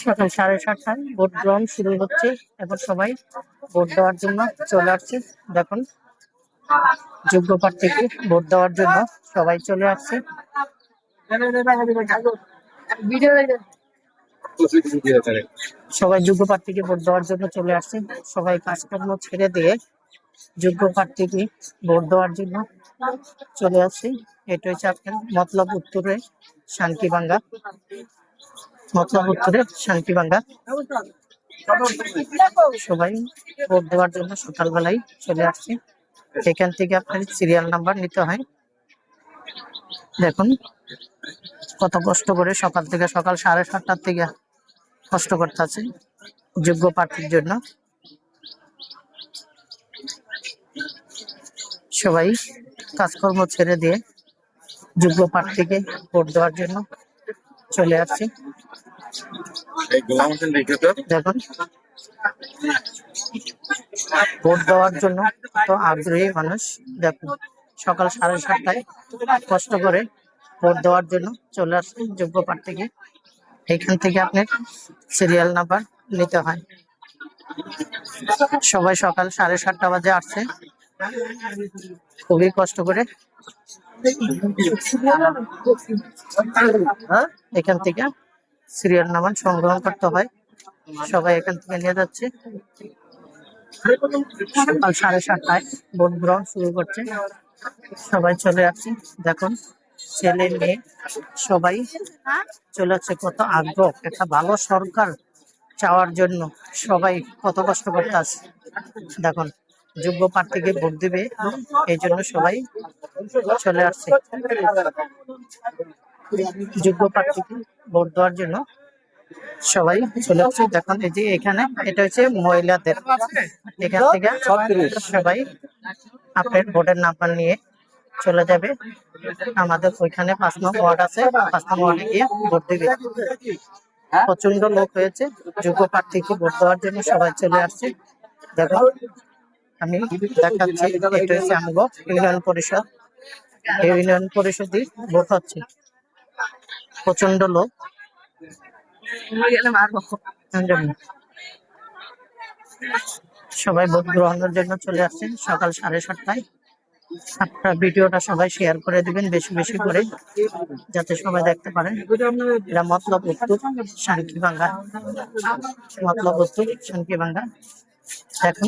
সকাল 7:30টায় ভোট গ্রহণ শুরু হচ্ছে। এখন সবাই ভোট দেওয়ার জন্য চলে আসছে। দেখুন, যোগ্য প্রার্থীকে ভোট দেওয়ার জন্য সবাই চলে আসছে। সবাই যোগ্য প্রার্থীকে ভোট দেওয়ার জন্য চলে আসছে। সবাই কাজকর্ম ছেড়ে দিয়ে যোগ্য প্রার্থীকে ভোট দেওয়ার জন্য চলে আসছে। এটা হচ্ছে আপনার মতলব উত্তরে শান্তিবাঙ্গা। মতলব উত্তরে শান্তিবাঙ্গা। সবাই ভোট দেওয়ার জন্য সকালবেলায় চলে আসছে। এখান থেকে আপনার সিরিয়াল নাম্বার নিতে হয়। দেখুন কত কষ্ট করে সকাল 7:30টার থেকে কষ্ট করতে আছে যোগ্য প্রার্থীর জন্য। সবাই কাজকর্ম ছেড়ে দিয়ে যোগ্য প্রার্থীকে ভোট দেওয়ার জন্য চলে আসছে। দেখুন ভোট দেওয়ার জন্য তো আগ্রহী মানুষ। দেখুন সকাল 7:30টায় কষ্ট করে ভোট দেওয়ার জন্য চলে আসছে যোগ্য প্রার্থীকে। এখান থেকে আপনার সিরিয়াল নাম্বার নিতে হয়। সবাই সকাল 7:30 বাজে আসছে, খুবই কষ্ট করে। এখান থেকে সিরিয়াল নাম্বার সংগ্রহ করতে হয়। সবাই এখান থেকে নিয়ে যাচ্ছে। সকাল 7:30টায় ভোট গ্রহণ শুরু করছে। সবাই চলে আসছে। দেখুন ছেলে মেয়ে সবাই চলে আসছে। কত আগ্রহ একটা ভালো সরকার চাওয়ার জন্য সবাই কত কষ্ট করতে আছে। দেখুন যোগ্য প্রার্থীকে ভোট দিবে, এই জন্য সবাই চলে আসছে যোগ্য প্রার্থীকে ভোট দেওয়ার জন্য। সবাই চলে আসছে। দেখুন এই যে এখানে এটা হচ্ছে মহিলাদের। এখান থেকে সবাই আপনার ভোটের নাম্বার নিয়ে চলে যাবে। আমাদের ওইখানে 5 নং ওয়ার্ড আছে, 5 নং ওয়ার্ডে গিয়ে ভোট দিবে। প্রচন্ড লোক হয়েছে যোগ্য প্রার্থীকে ভোট দেওয়ার জন্য সবাই চলে আসছে। দেখো আমি দেখাচ্ছি, এটা হচ্ছে আমগো ইউনিয়ন পরিষদ। এই ইউনিয়ন পরিষদই ভোট হচ্ছে। প্রচন্ড লোক। সবাই ভোট গ্রহণের জন্য চলে আসছেন সকাল 7:30টায়। আপনার ভিডিওটা সবাই শেয়ার করে দিবেন বেশি বেশি করে, যাতে সবাই দেখতে পারেন। এটা মতলব উত্তর শান্তিবাঙ্গা। মতলব উত্তর শান্তিবাঙ্গা। এখন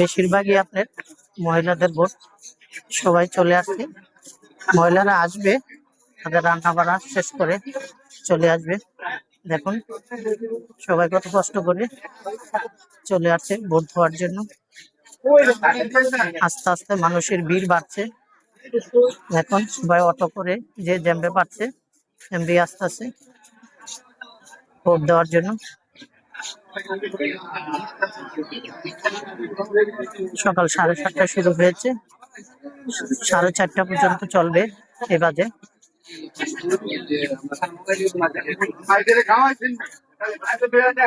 বেশিরভাগই আপনার মহিলাদের ভোট। সবাই চলে আসছে, মহিলারা আসবে, তাদের রান্না বান্না শেষ করে চলে আসবে। দেখুন সবাই কত কষ্ট করে চলে আসছে ভোট দেওয়ার জন্য। আস্তে আস্তে মানুষের ভিড় বাড়ছে। এখন সবাই অটো করে যে জ্যাম্পে পাচ্ছে এমবি আস্তে আস্তে ভোট দেওয়ার জন্য। সকাল 7:30টায় শুরু হয়েছে, 4:30 পর্যন্ত চলবে এ বাজে।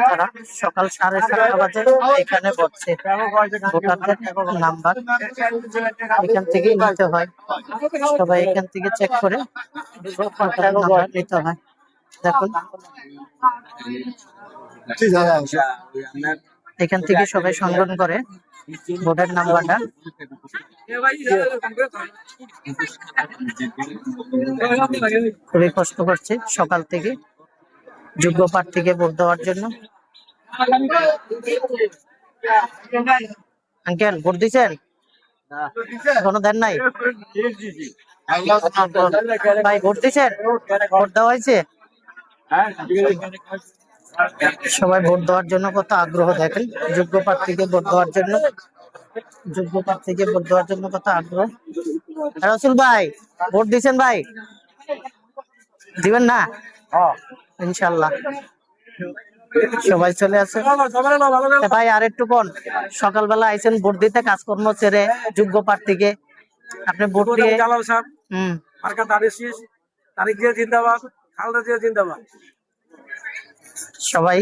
তারা সকাল 7:30 বাজে এখানে বসছে। ভোটারদের নাম্বার এখান থেকেই নিতে হয়। সবাই এখান থেকে চেক করে নাম্বার নিতে হয়। দেখুন এখান থেকে সবাই সংগ্রহ করে ভোটার নাম্বারটা। খুবই কষ্ট করছে সকাল থেকে যোগ্য প্রার্থীকে ভোট দেওয়ার জন্য। আঙ্কেল ভোট দিচ্ছেন? এখনো দেন নাই? ভাই ভোট দিচ্ছেন? ভোট দেওয়া হয়েছে? সবাই ভোট দেওয়ার জন্য কত আগ্রহ দেখেন, যোগ্য প্রার্থীকে ভোট দেওয়ার জন্য। যোগ্য প্রার্থীকে ভোট দেওয়ার জন্য কত আগ্রহ। রসুল ভাই ভোট দিচ্ছেন? ভাই দিবেন না? ইনশাল্লাহ। সবাই চলে আসে ভাই। আর একটু কোন সকালবেলা আইছেন ভোট দিতে, কাজকর্ম ছেড়ে যোগ্য প্রার্থীকে আপনি ভোট দিয়ে। সবাই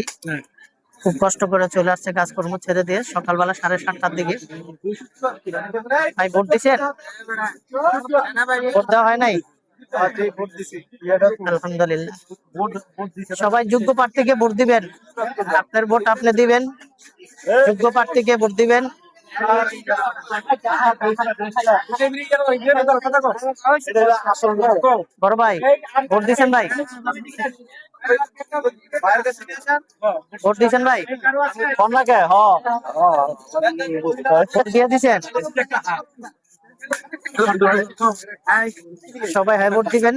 খুব কষ্ট করে চলে আসছে কাজকর্ম ছেড়ে দিয়ে সকালবেলা 7:30টার দিকে। ভাই ভোট দিচ্ছেন? ভোট দেওয়া হয় নাই? আলহামদুলিল্লাহ। সবাই যোগ্য প্রার্থীকে ভোট দিবেন। আপনার ভোট আপনি দিবেন, যোগ্য প্রার্থীকে ভোট দিবেন। বড় ভাই ভোট দিচ্ছেন ভাই? ভোট দিচ্ছেন ভাই? ভোট দিয়ে দিচ্ছেন? সবাই হ্যাঁ ভোট দিবেন।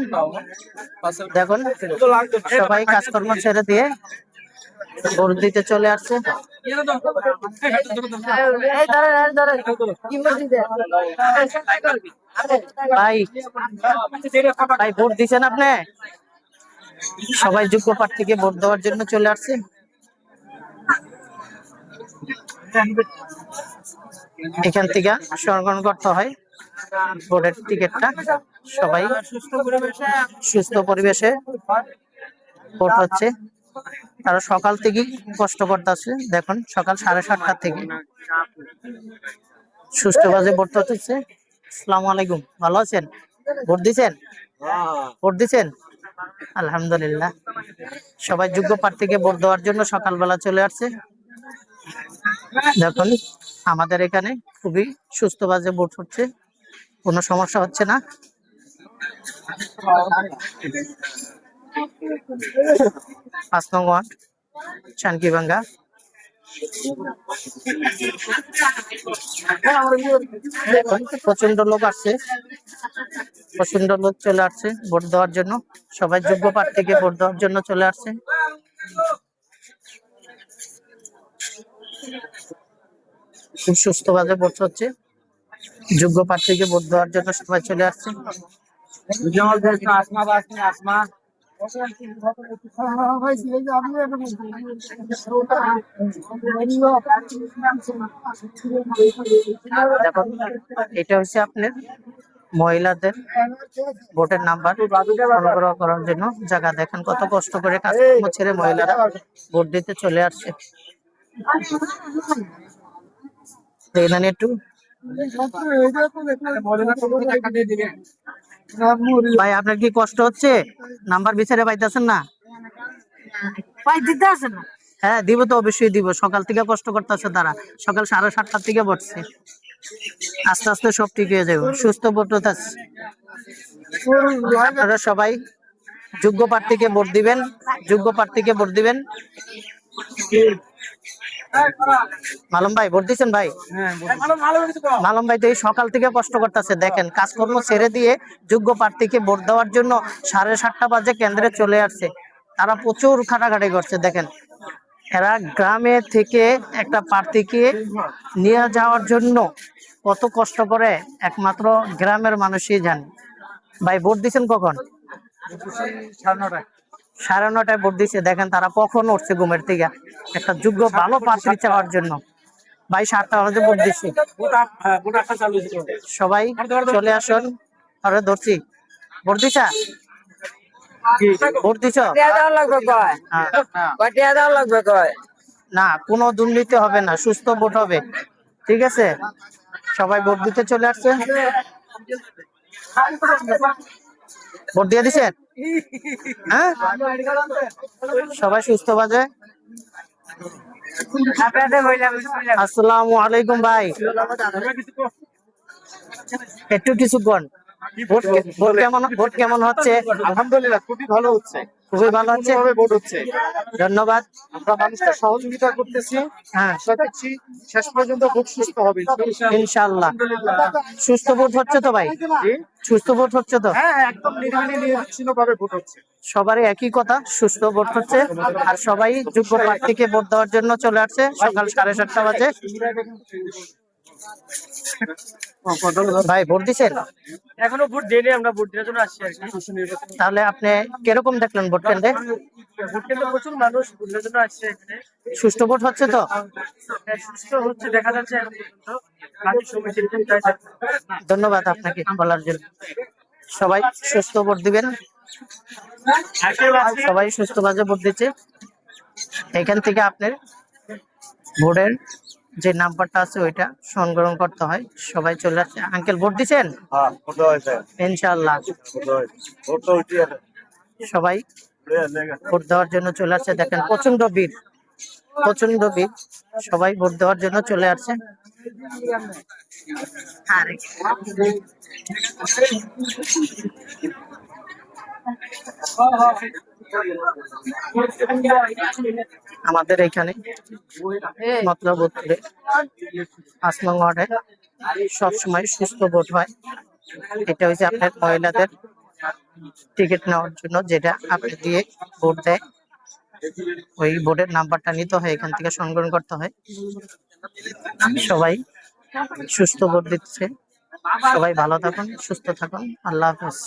দেখুন সবাই কাজকর্ম ছেড়ে দিয়ে ভোট দিতে চলে আসছে। ভাই ভাই ভোট দিচ্ছেন আপনি? সবাই যোগ্য প্রার্থীকে ভোট দেওয়ার জন্য চলে আসছে। এখান থেকে সংগ্রহ করতে হয় ভোটের টিকিটটা। সবাই সুস্থ পরিবেশে ভোট হচ্ছে। তারা সকাল থেকেই কষ্ট করতেছে। দেখুন সকাল 7:30 থেকে সুষ্ঠুভাবে ভোট হচ্ছে। আসসালামু আলাইকুম, ভালো আছেন? ভোট দিচ্ছেন? ভোট দিচ্ছেন? আলহামদুলিল্লাহ। সবাই যোগ্য প্রার্থীকে ভোট দেওয়ার জন্য সকালবেলা চলে আসছে। দেখুন আমাদের এখানে খুবই সুস্থভাবে ভোট হচ্ছে, কোনো সমস্যা হচ্ছে না। 5 নং ওয়ার্ড চানকিভাঙ্গা। প্রচন্ড লোক আসছে, প্রচন্ড লোক চলে আসছে ভোট দেওয়ার জন্য। সবাই যোগ্য প্রার্থীকে ভোট দেওয়ার জন্য চলে আসছে। খুব সুস্থভাবে ভোট হচ্ছে, যোগ্য প্রার্থীকে ভোট দেওয়ার জন্য সবাই চলে আসছে। দেখুন এটা হচ্ছে আপনার মহিলাদের ভোটের নাম্বার সংগ্রহ করার জন্য জায়গা। দেখেন কত কষ্ট করে কাজকর্ম ছেড়ে মহিলারা ভোট দিতে চলে আসছে। এখানে একটু ভাই আপনার কি কষ্ট হচ্ছে? নাম্বার বিচারে পাইতেছেন না? হ্যাঁ দিব তো, অবশ্যই দিব। সকাল থেকে কষ্ট করতেছে তারা, সকাল 7:30 থেকে বসছে। আস্তে আস্তে সব ঠিক হয়ে যাবে, সুস্থ ভোট আছে। আপনারা সবাই যোগ্য প্রার্থীকে ভোট দিবেন, যোগ্য প্রার্থীকে ভোট দিবেন। মালম ভাই ভোট দিচ্ছেন ভাই? মালম ভাই তো এই সকাল থেকে কষ্ট করতেছে। দেখেন কাজকর্ম ছেড়ে দিয়ে যোগ্য প্রার্থীকে ভোট দেওয়ার জন্য 7:30 বাজে কেন্দ্রে চলে আসছে। তারা প্রচুর খাটাখাটি করছে। দেখেন এরা গ্রামে থেকে একটা প্রার্থীকে নিয়ে যাওয়ার জন্য কত কষ্ট করে একমাত্র গ্রামের মানুষই জানে। ভাই ভোট দিচ্ছেন কখন? 9:30 ভোট দিচ্ছে। দেখেন তারা কখন উঠছে ঘুমের থেকে একটা যোগ্য ভালো প্রার্থী চাওয়ার জন্য। ভাই 7টা বাজে ভোট দিচ্ছি। সবাই চলে আসুন। আরে ধরছি ভোট দিছা? ভোট দিছ? না কোনো দুর্নীতি হবে না, সুস্থ ভোট হবে। ঠিক আছে, সবাই ভোট দিতে চলে আসছে। ভোট দিয়ে দিছেন? হ্যাঁ সবাই সুস্থ বাজে। আসসালামু আলাইকুম ভাই, একটু কিছুক্ষণ ভোট কেমন হচ্ছে? আলহামদুলিল্লাহ খুবই ভালো হচ্ছে, খুবই ভালো হচ্ছে, ভোট হচ্ছে। ধন্যবাদ। আমরা মানুষকে সহযোগিতা করতেছি, হ্যাঁ আশা করছি শেষ পর্যন্ত ভোট সুস্থ হবে ইনশাআল্লাহ। সুস্থ ভোট হচ্ছে তো ভাই? সুস্থ ভোট হচ্ছে তো? হ্যাঁ একদম নিরিবিলি নিরবিচ্ছিন্ন ভাবে ভোট হচ্ছে। সবারই একই কথা, সুস্থ ভোট হচ্ছে। আর সবাই যোগ্য প্রার্থীকে ভোট দেওয়ার জন্য চলে আসছে সকাল 7:30 বাজে। ভাই ভোট দিচ্ছেন? এখনো ভোট দেয়নি, আমরা ভোট দেওয়ার জন্য আসছি আর কি। তাহলে আপনি কিরকম দেখলেন ভোট কেন্দ্রে? ভোট কেন্দ্রে প্রচুর মানুষ ভোট দেওয়ার জন্য আসছে এখানে। সুষ্ঠু ভোট হচ্ছে তো? সুস্থ হচ্ছে দেখা যাচ্ছে এখন পর্যন্ত, বাকি সময় সেরকম তাই থাকবে। ধন্যবাদ আপনাকে বলার জন্য। সবাই সুস্থ ভোট দিবেন। সবাই সুস্থভাবে ভোট দিচ্ছে। এখান থেকে আপনার ভোটের যে নাম্বারটা আছে ওইটা সংগ্রহ করতে হয়। সবাই চলে আসছে। আঙ্কেল ভোট দিছেন? হ্যাঁ ফটো হয়েছে ইনশাআল্লাহ ফটো হয়েছে ফটো উঠি সবাই ভোট দেওয়ার জন্য চলে আসছে। দেখেন প্রচন্ড ভিড়, প্রচন্ড ভিড়, সবাই ভোট দেওয়ার জন্য চলে আসছে। আমাদের এখানে মতলব উত্তরে 5 নং ওয়ার্ডে সবসময় সুস্থ ভোট হয়। এটা হচ্ছে আপনার মহিলাদের টিকিট নেওয়ার জন্য, যেটা আপনি দিয়ে ভোট দেয়। ওই ভোটের নাম্বারটা নিতে হয়, এখান থেকে সংগ্রহ করতে হয়। সবাই সুস্থ ভোট দিচ্ছে। সবাই ভালো থাকুন, সুস্থ থাকুন। আল্লাহ হাফেজ।